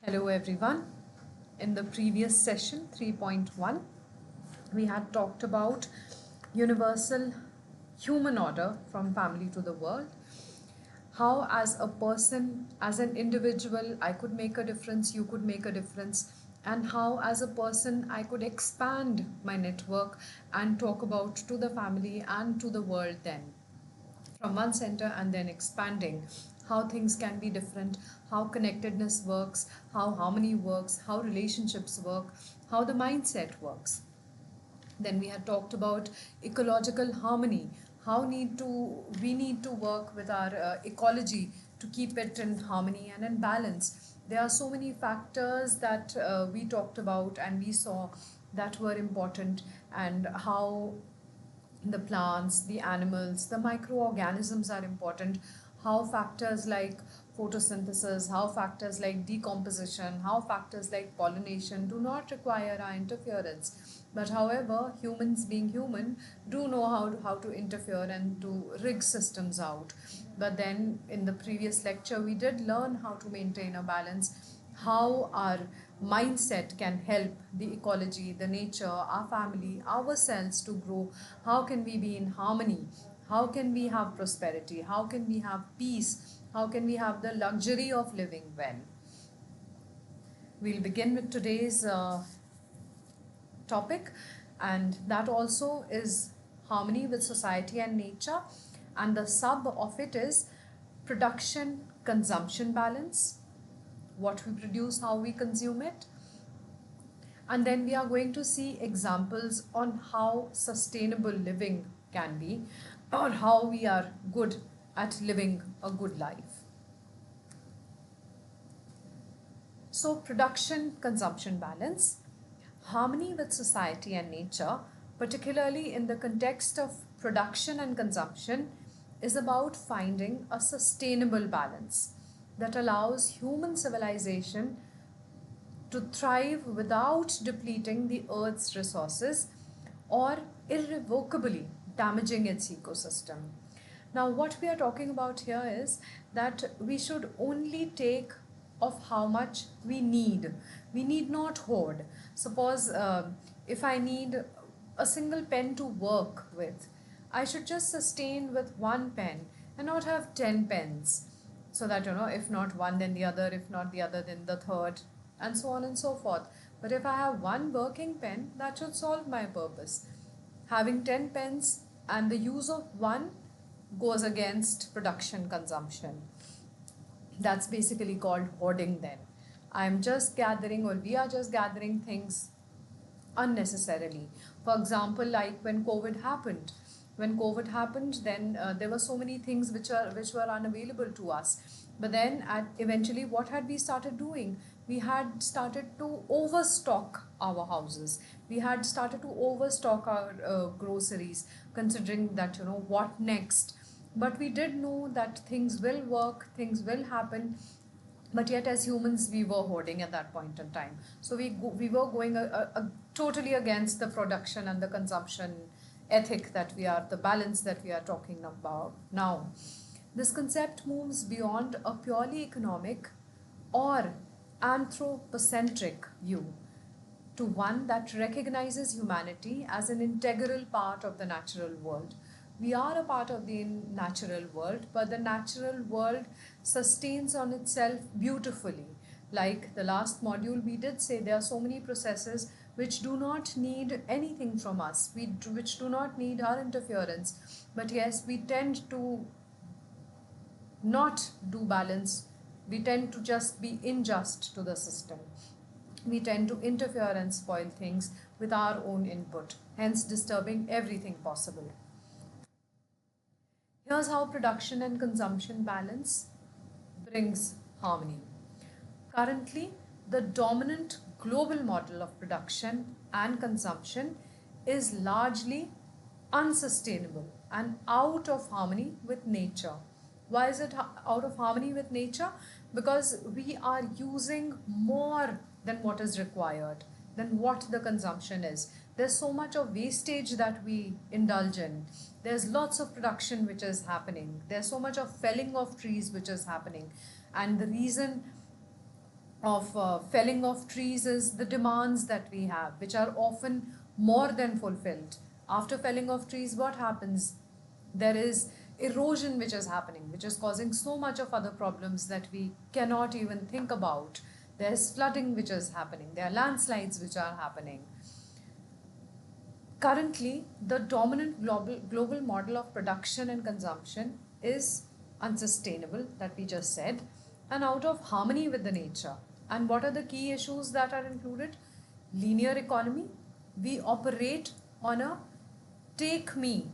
Hello everyone. In the previous session 3.1, we had talked about universal human order from family to the world. How, as a person, as an individual, I could make a difference, you could make a difference, and how, as a person, I could expand my network and talk about to the family and to the world then from one center and then expanding how things can be different, how connectedness works, how harmony works, how relationships work, how the mindset works. Then we had talked about ecological harmony, how we need to work with our ecology to keep it in harmony and in balance. There are so many factors that we talked about and we saw that were important, and how the plants, the animals, the microorganisms are important. How factors like photosynthesis, how factors like decomposition, how factors like pollination do not require our interference. But however, humans being human do know how to interfere and to rig systems out. But then in the previous lecture, we did learn how to maintain a balance, how our mindset can help the ecology, the nature, our family, ourselves to grow. How can we be in harmony? How can we have prosperity? How can we have peace? How can we have the luxury of living well? We'll begin with today's topic, and that also is harmony with society and nature. And the sub of it is production consumption balance, what we produce, how we consume it. And then we are going to see examples on how sustainable living can be, or how we are good at living a good life. So, production consumption balance, harmony with society and nature, particularly in the context of production and consumption, is about finding a sustainable balance that allows human civilization to thrive without depleting the Earth's resources or irrevocably damaging its ecosystem. Now, what we are talking about here is that we should only take of how much we need. We need not hoard. Suppose if I need a single pen to work with, I should just sustain with one pen and not have 10 pens. So that, if not one, then the other, if not the other, then the third, and so on and so forth. But if I have one working pen, that should solve my purpose. Having 10 pens and the use of one goes against production consumption. That's basically called hoarding then. I'm just gathering, or we are just gathering things unnecessarily. For example, like when COVID happened. When COVID happened, then there were so many things which were unavailable to us. But then eventually, what had we started doing? We had started to overstock our houses. We had started to overstock our groceries, considering that, what next. But we did know that things will work, things will happen, but yet as humans we were hoarding at that point in time. So we were going totally against the production and the consumption ethic that we are, the balance that we are talking about now. This concept moves beyond a purely economic or anthropocentric view to one that recognizes humanity as an integral part of the natural world. We are a part of the natural world, but the natural world sustains on itself beautifully. Like the last module, we did say there are so many processes which do not need anything from us, which do not need our interference. But yes, we tend to not do balance. We tend to just be unjust to the system. We tend to interfere and spoil things with our own input, hence disturbing everything possible. Here's how production and consumption balance brings harmony. Currently, the dominant global model of production and consumption is largely unsustainable and out of harmony with nature. Why is it out of harmony with nature? Because we are using more than what is required, than what the consumption is. There's so much of wastage that we indulge in. There's lots of production which is happening. There's so much of felling of trees which is happening. And the reason of felling of trees is the demands that we have, which are often more than fulfilled. After felling of trees, what happens? There is erosion which is happening, which is causing so much of other problems that we cannot even think about. There's flooding which is happening, there are landslides which are happening. Currently, the dominant global model of production and consumption is unsustainable, that we just said, and out of harmony with the nature. And what are the key issues that are included? Linear economy. We operate on a take me,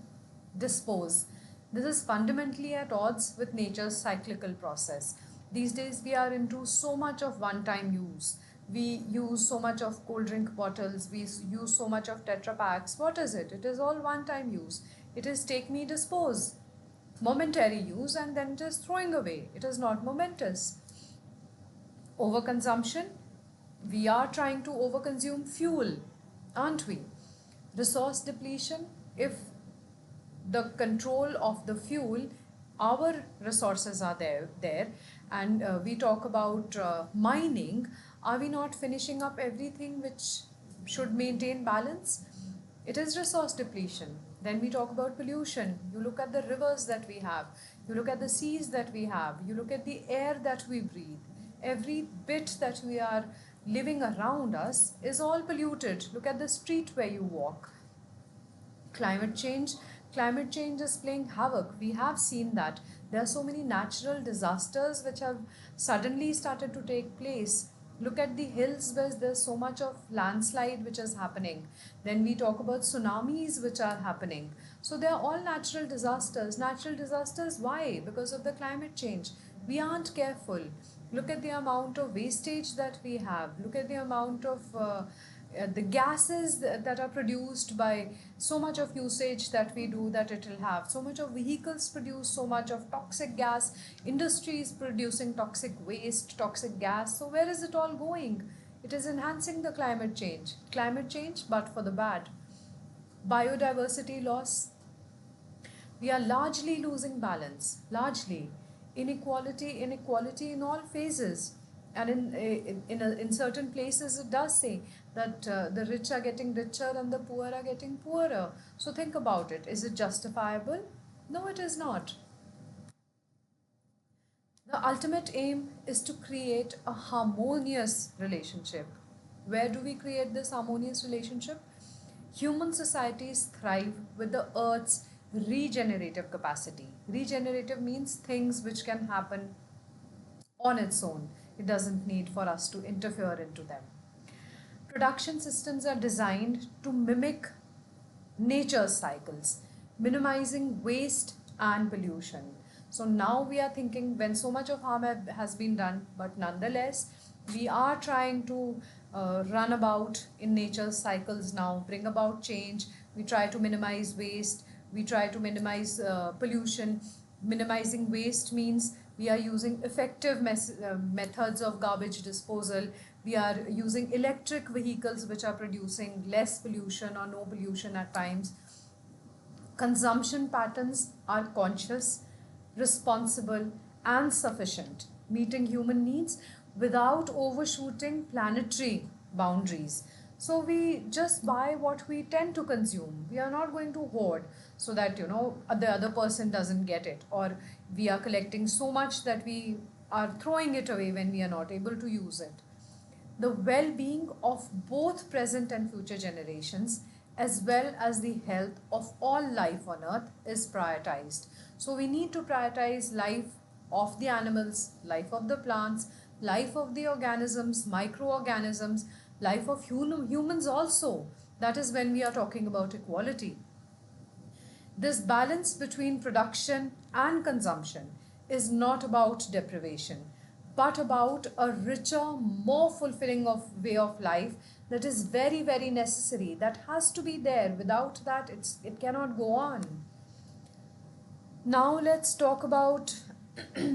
dispose. This is fundamentally at odds with nature's cyclical process. These days, we are into so much of one time use. We use so much of cold drink bottles, we use so much of Tetra packs. What is it? It is all one time use. It is take me, dispose. Momentary use and then it is throwing away. It is not momentous. Overconsumption. We are trying to overconsume fuel, aren't we? Resource depletion. If the control of the fuel, our resources are there, and we talk about mining, are we not finishing up everything which should maintain balance? It is resource depletion. Then we talk about pollution. You look at the rivers that we have, you look at the seas that we have, you look at the air that we breathe. Every bit that we are living around us is all polluted. Look at the street where you walk. Climate change. Climate change is playing havoc. We have seen that there are so many natural disasters which have suddenly started to take place. Look at the hills where there's so much of landslide which is happening. Then we talk about tsunamis which are happening. So they are all natural disasters. Natural disasters, why? Because of the climate change. We aren't careful. Look at the amount of wastage that we have. Look at the amount of the gases that are produced by so much of usage that we do, that it will have. So much of vehicles produce so much of toxic gas, industries producing toxic waste, toxic gas. So where is it all going? It is enhancing the climate change, but for the bad. Biodiversity loss. We are largely losing balance, largely. Inequality in all phases. And in certain places, it does say that the rich are getting richer and the poor are getting poorer. So think about it. Is it justifiable? No, it is not. The ultimate aim is to create a harmonious relationship. Where do we create this harmonious relationship? Human societies thrive with the earth's regenerative capacity. Regenerative means things which can happen on its own. It doesn't need for us to interfere into them. Production systems are designed to mimic nature's cycles, minimizing waste and pollution. So now we are thinking, when so much of harm has been done, but nonetheless, we are trying to run about in nature's cycles now, bring about change. We try to minimize waste, we try to minimize pollution. Minimizing waste means we are using effective methods of garbage disposal. We are using electric vehicles which are producing less pollution or no pollution at times. Consumption patterns are conscious, responsible, and sufficient, meeting human needs without overshooting planetary boundaries. So we just buy what we tend to consume. We are not going to hoard so that the other person doesn't get it, or we are collecting so much that we are throwing it away when we are not able to use it. The well-being of both present and future generations, as well as the health of all life on earth, is prioritized. So we need to prioritize life of the animals, life of the plants, life of the organisms, microorganisms, life of humans also. That is when we are talking about equality. This balance between production and consumption is not about deprivation, but about a richer, more fulfilling way of life that is very, very necessary, that has to be there. Without that, it cannot go on. Now let's talk about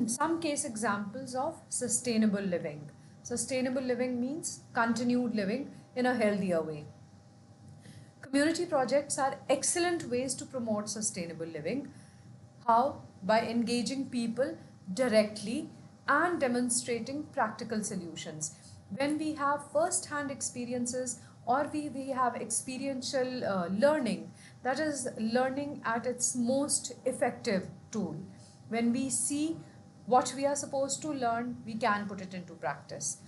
some case examples of sustainable living. Sustainable living means continued living in a healthier way. Community projects are excellent ways to promote sustainable living. How? By engaging people directly and demonstrating practical solutions. When we have first hand experiences, or we have experiential learning, that is learning at its most effective tool. When we see what we are supposed to learn, we can put it into practice.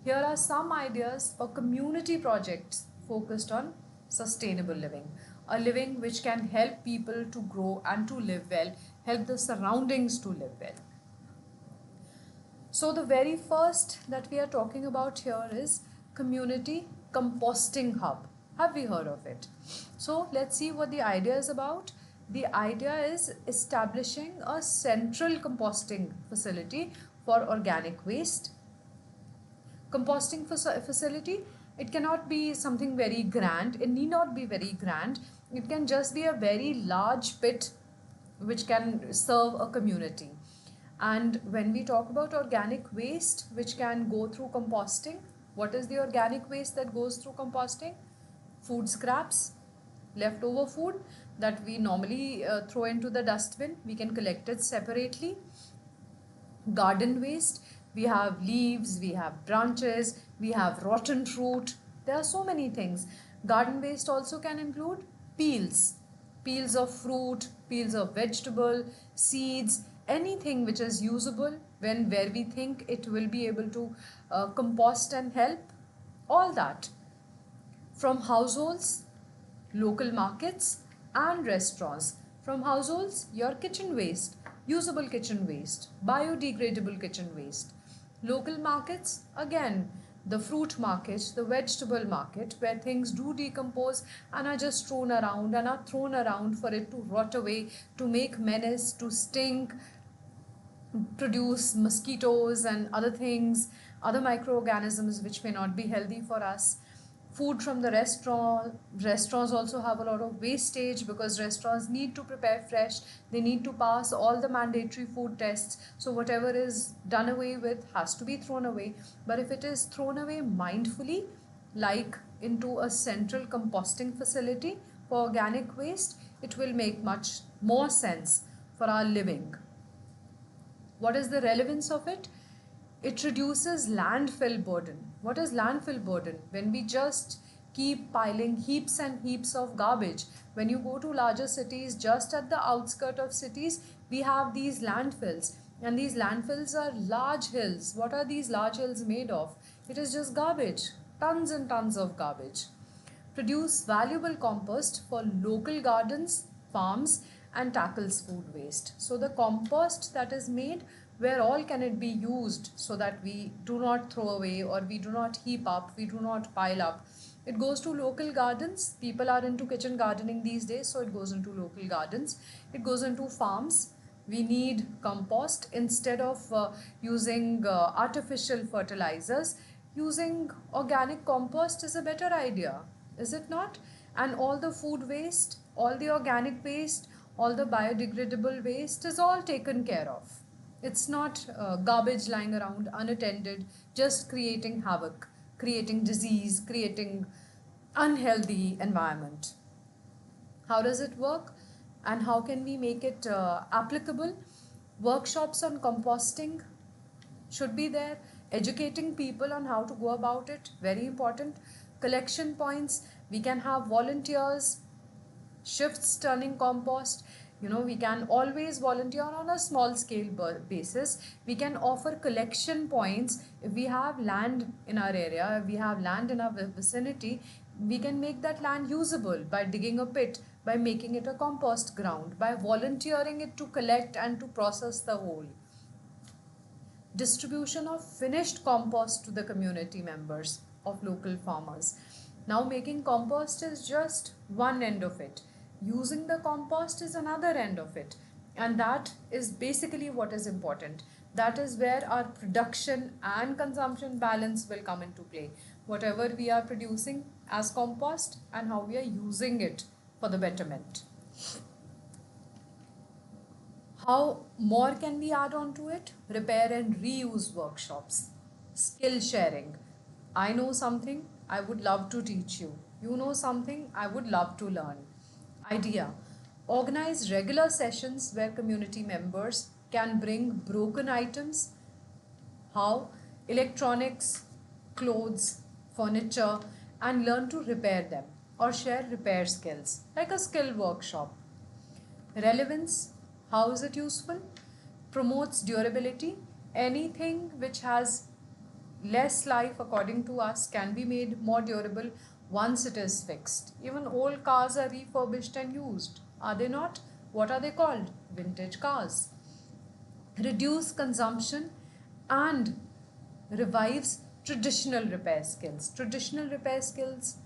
Here are some ideas for community projects focused on sustainable living, a living which can help people to grow and to live well, help the surroundings to live well. So, the very first that we are talking about here is community composting hub. Have we heard of it? So, let's see what the idea is about. The idea is establishing a central composting facility for organic waste. Composting facility, it cannot be something very grand, it need not be very grand, it can just be a very large pit which can serve a community. And when we talk about organic waste which can go through composting, what is the organic waste that goes through composting? Food scraps, leftover food that we normally throw into the dustbin, we can collect it separately. Garden waste, we have leaves, we have branches, we have rotten fruit, there are so many things. Garden waste also can include peels, peels of fruit, peels of vegetable, seeds, anything which is usable when where we think it will be able to compost and help, all that. From households, local markets, and restaurants. From households, your kitchen waste, usable kitchen waste, biodegradable kitchen waste. Local markets, again, the fruit market, the vegetable market, where things do decompose and are just thrown around and are thrown around for it to rot away, to make menace, to stink, produce mosquitoes and other things, other microorganisms which may not be healthy for us. Food from the restaurants also have a lot of wastage because restaurants need to prepare fresh, they need to pass all the mandatory food tests, so whatever is done away with has to be thrown away. But if it is thrown away mindfully, like into a central composting facility for organic waste, it will make much more sense for our living. What is the relevance of it? It reduces landfill burden. What is landfill burden? When we just keep piling heaps and heaps of garbage. When you go to larger cities, just at the outskirts of cities, we have these landfills. And these landfills are large hills. What are these large hills made of? It is just garbage, tons and tons of garbage. Produce valuable compost for local gardens, farms, and tackles food waste. So the compost that is made, where all can it be used so that we do not throw away or we do not heap up, we do not pile up. It goes to local gardens. People are into kitchen gardening these days, so it goes into local gardens. It goes into farms. We need compost instead of using artificial fertilizers. Using organic compost is a better idea, is it not? And all the food waste, all the organic waste, all the biodegradable waste is all taken care of. It's not garbage lying around unattended, just creating havoc, creating disease, creating unhealthy environment. How does it work and how can we make it applicable? Workshops on composting should be there, educating people on how to go about it, very important. Collection points, we can have volunteers, shifts turning compost. We can always volunteer on a small scale basis. We can offer collection points. If we have land in our area, if we have land in our vicinity, we can make that land usable by digging a pit, by making it a compost ground, by volunteering it to collect and to process the whole. Distribution of finished compost to the community members of local farmers. Now, making compost is just one end of it. Using the compost is another end of it. And that is basically what is important. That is where our production and consumption balance will come into play. Whatever we are producing as compost and how we are using it for the betterment. How more can we add on to it? Repair and reuse workshops, skill sharing. I know something, I would love to teach you. You know something, I would love to learn. Idea: organize regular sessions where community members can bring broken items. How? Electronics, clothes, furniture, and learn to repair them or share repair skills, like a skill workshop. Relevance, how is it useful? Promotes durability. Anything which has less life, according to us, can be made more durable once it is fixed. Even old cars are refurbished and used, are they not? What are they called? Vintage cars. Reduce consumption and revives traditional repair skills. Traditional repair skills,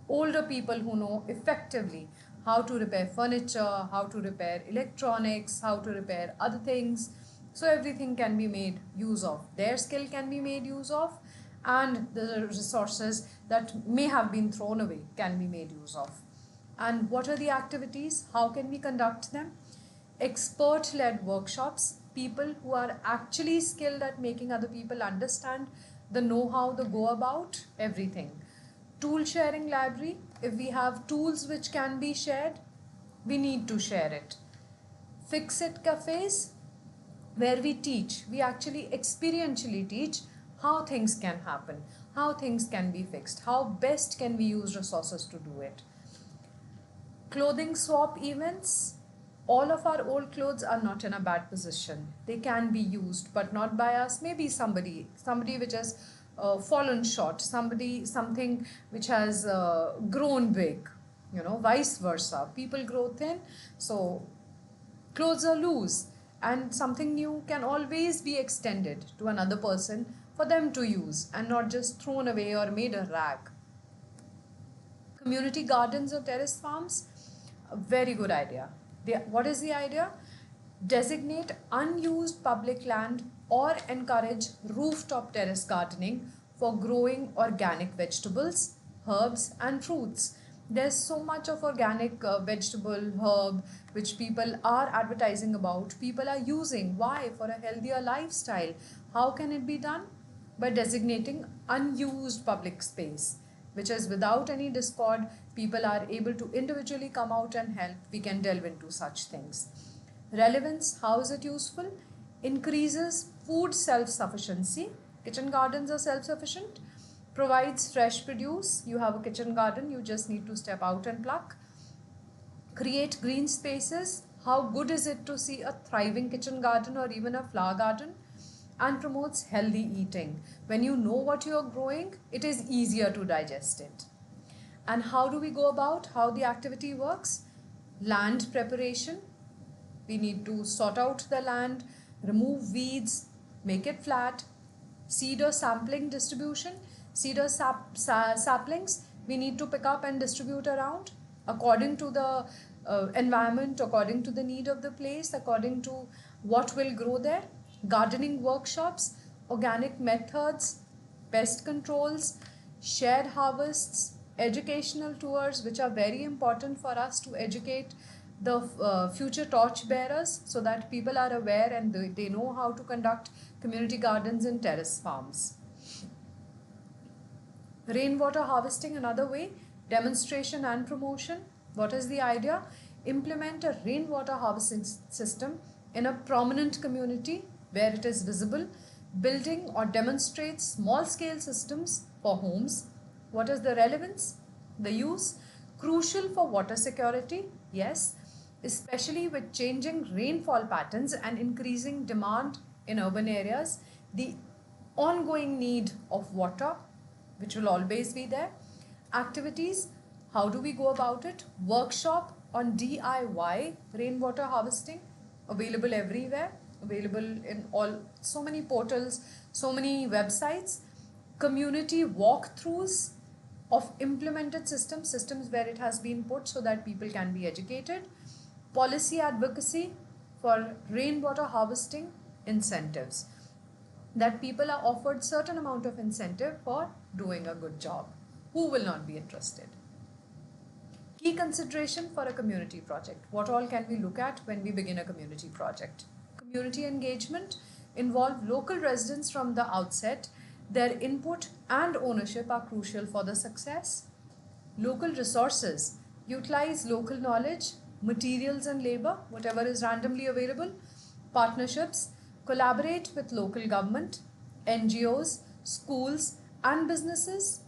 older people who know effectively how to repair furniture, how to repair electronics, how to repair other things. So everything can be made use of. Their skill can be made use of, and the resources that may have been thrown away can be made use of. And what are the activities? How can we conduct them? Expert led workshops, people who are actually skilled at making other people understand the know how, the go about, everything. Tool sharing library, if we have tools which can be shared, we need to share it. Fix it cafes, where we teach, we actually experientially teach how things can happen, how things can be fixed, how best can we use resources to do it. Clothing swap events, all of our old clothes are not in a bad position. They can be used, but not by us. Maybe somebody which has fallen short, something which has grown big, vice versa. People grow thin, so clothes are loose, and something new can always be extended to another person for them to use and not just thrown away or made a rag. Community gardens or terrace farms, a very good idea. What is the idea? Designate unused public land or encourage rooftop terrace gardening for growing organic vegetables, herbs, and fruits. There's so much of organic vegetable, herb, which people are advertising about, people are using. Why? For a healthier lifestyle. How can it be done? By designating unused public space, which is without any discord, people are able to individually come out and help. We can delve into such things. Relevance, how is it useful? Increases food self-sufficiency. Kitchen gardens are self-sufficient. Provides fresh produce. You have a kitchen garden, you just need to step out and pluck. Create green spaces. How good is it to see a thriving kitchen garden or even a flower garden? And promotes healthy eating. When you know what you are growing, it is easier to digest it. And how do we go about how the activity works? Land preparation. We need to sort out the land, remove weeds, make it flat. Seed or sampling distribution. Seed or saplings we need to pick up and distribute around according to the environment, according to the need of the place, according to what will grow there. Gardening workshops, organic methods, pest controls, shared harvests, educational tours, which are very important for us to educate the future torch bearers so that people are aware and they know how to conduct community gardens and terrace farms. Rainwater harvesting, another way, demonstration and promotion. What is the idea? Implement a rainwater harvesting system in a prominent community where it is visible, building or demonstrate small scale systems for homes. What is the relevance? The use, crucial for water security, yes, especially with changing rainfall patterns and increasing demand in urban areas, the ongoing need of water, which will always be there. Activities, how do we go about it? Workshop on DIY rainwater harvesting, available everywhere, available in so many portals, so many websites. Community walkthroughs of implemented systems where it has been put so that people can be educated. Policy advocacy for rainwater harvesting incentives, that people are offered certain amount of incentive for doing a good job. Who will not be interested? Key consideration for a community project. What all can we look at when we begin a community project? Community engagement, involve local residents from the outset. Their input and ownership are crucial for the success. Local resources, utilize local knowledge, materials and labor, whatever is randomly available. Partnerships, collaborate with local government, NGOs, schools and businesses,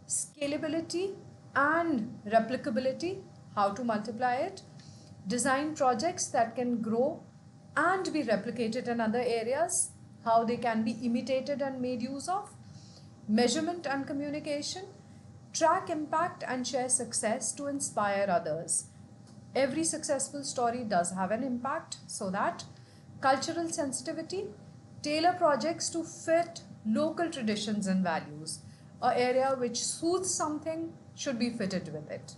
scalability and replicability, how to multiply it, design projects that can grow and be replicated in other areas, how they can be imitated and made use of, measurement and communication, track impact and share success to inspire others. Every successful story does have an impact, so that cultural sensitivity, tailor projects to fit local traditions and values. A area which soothes something should be fitted with it.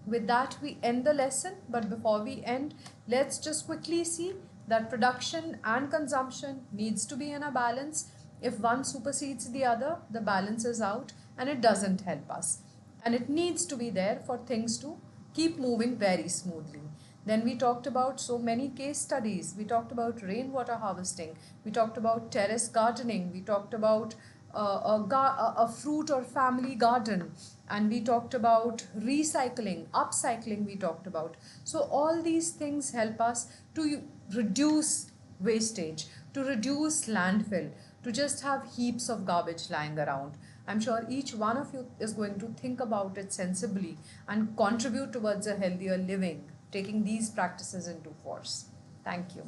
With that, we end the lesson. But before we end, let's just quickly see that production and consumption needs to be in a balance. If one supersedes the other, the balance is out and it doesn't help us. And it needs to be there for things to keep moving very smoothly. Then we talked about so many case studies. We talked about rainwater harvesting. We talked about terrace gardening. We talked about a fruit or family garden, and we talked about recycling, upcycling. We talked about, so all these things help us to reduce wastage, to reduce landfill, to just have heaps of garbage lying around. I'm sure each one of you is going to think about it sensibly and contribute towards a healthier living, taking these practices into force. Thank you.